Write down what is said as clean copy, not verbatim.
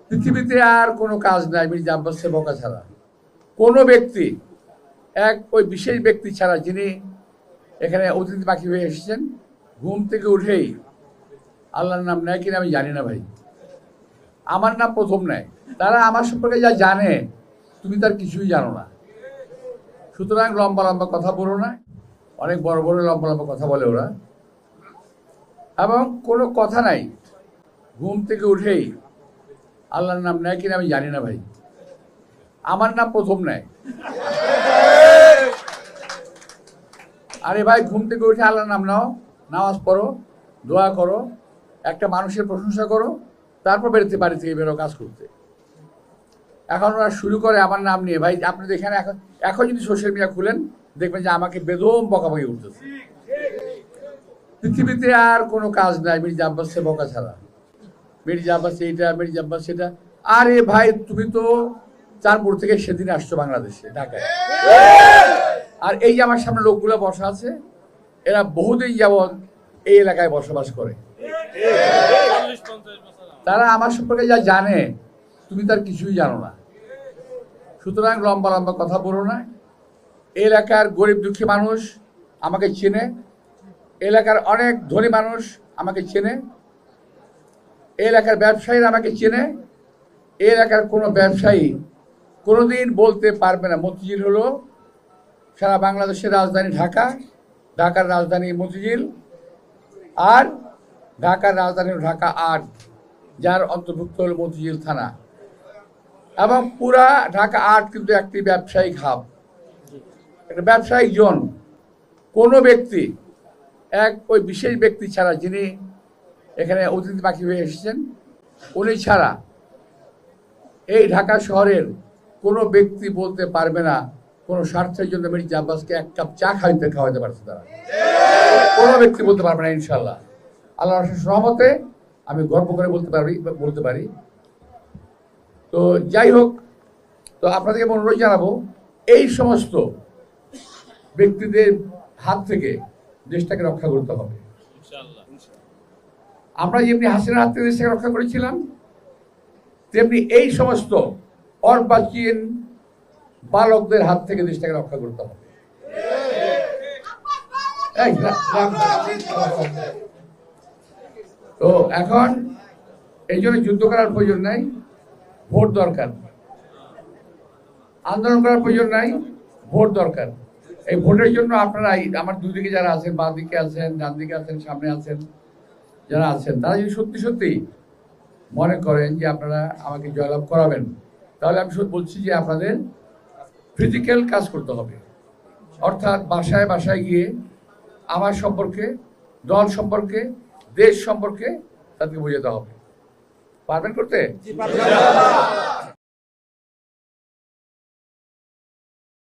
পৃথিবীতে আর কোনো কাজ নাই মির্জা আব্বাসের বকা ছাড়া। কোনো ব্যক্তি ওই বিশেষ ব্যক্তি ছাড়া যিনি এখানে অতিথি পাখি হয়ে এসেছেন, ঘুম থেকে উঠেই আল্লাহর নাম নেয় কিনা আমি জানি না ভাই, আমার নাম প্রথম নেয়। তারা আমার সম্পর্কে যা জানে তুমি তার কিছুই জানো না। সুতরাং লম্বা লম্বা কথা বলো না, অনেক বড় বড় লম্বা লম্বা কথা বলে ওরা, এবং কোনো কথা নাই ঘুম থেকে উঠেই আল্লাহর নাম নেয় কিনা আমি জানি না ভাই, আমার নাম প্রথম নেয়। আরে ভাই, ঘুম থেকে উঠে আল্লাহর নাম নাও, নামাজ পড়ো, দোয়া করো, একটা মানুষের প্রশংসা করো, তারপর বাড়ি থেকে বেরো কাজ করতে। এখন ওরা শুরু করে আমার নাম নিয়ে। ভাই আপনি এখানে এখন যদি সোশ্যাল মিডিয়া খুলেন দেখবেন যে আমাকে বেদম বকাবকি উঠতেছে। পৃথিবীতে আর কোনো কাজ নাই মির্জা আব্বাসের বকা ছাড়া। মির্জা আব্বাস এইটা, মির্জা আব্বাস সেটা। আরে ভাই, তুমি তো চাঁদপুর থেকে সেদিন আসছো বাংলাদেশে, ঢাকায়। আর এই যে আমার সামনে লোকগুলো বসা আছে, এরা বহুদিন যাবৎ এই এলাকায় বসবাস করে। তারা আমার সম্পর্কে যা জানে তুমি তার কিছুই জানো না। সুতরাং লম্বা লম্বা কথা বলো না। এই এলাকার গরিব দুঃখী মানুষ আমাকে চেনে, এলাকার অনেক ধনী মানুষ আমাকে চেনে, এলাকার ব্যবসায়ীরা আমাকে চেনে। এই এলাকার কোনো ব্যবসায়ী কোনোদিন বলতে পারবে না মতিঝিল হলো সারা বাংলাদেশের রাজধানী ঢাকা, ঢাকার রাজধানী মতিঝিল, আর ঢাকার রাজধানী ঢাকা ৮, যার অন্তর্ভুক্ত হল মতিঝিল থানা। এবং পুরা ঢাকা ৮ কিন্তু একটি ব্যবসায়িক হাব, একটা ব্যবসায়িক জোন। কোনো ব্যক্তি ওই বিশেষ ব্যক্তি ছাড়া যিনি এখানে অতিথি পাখি হয়ে এসেছেন, উনি ছাড়া এই ঢাকা শহরের কোনো ব্যক্তি বলতে পারবে না কোনো স্বার্থের জন্য মির্জা আব্বাসকে এক কাপ চা খাওয়াতে পারছে তারা। কোনো ব্যক্তি বলতে পারবে না ইনশাল্লাহ। আল্লাহর রহমতে আমি গর্ব করে বলতে পারি। তো যাই হোক, তো আপনাদেরকে অনুরোধ জানাবো, এই সমস্ত ব্যক্তিদের হাত থেকে দেশটাকে রক্ষা করতে হবে। আমরা যেমনি হাসিনার হাত থেকে দেশটাকে রক্ষা করেছিলাম, তেমনি এই সমস্ত অর্বাচীন বালকদের হাত থেকে দেশটাকে রক্ষা করতে হবে। তো এখন এই জন্য যুদ্ধ করার প্রয়োজন নাই, ভোট দরকার। আন্দোলন করার প্রয়োজন নাই, ভোট দরকার। এই ভোটের জন্য আপনারা আমার দুদিকে যারা আছেন, বাঁ দিকে আছেন, ডান দিকে আছেন, সামনে আছেন, যারা আছেন, তারা যদি সত্যি সত্যি মনে করেন যে আপনারা আমাকে জয়লাভ করাবেন, তাহলে আমি বলছি যে আপনাদের ফিজিক্যাল কাজ করতে হবে। অর্থাৎ বাসায় বাসায় গিয়ে আমার সম্পর্কে, দল সম্পর্কে, দেশ সম্পর্কে তাদেরকে বোঝাতে হবে। পারবেন করতে?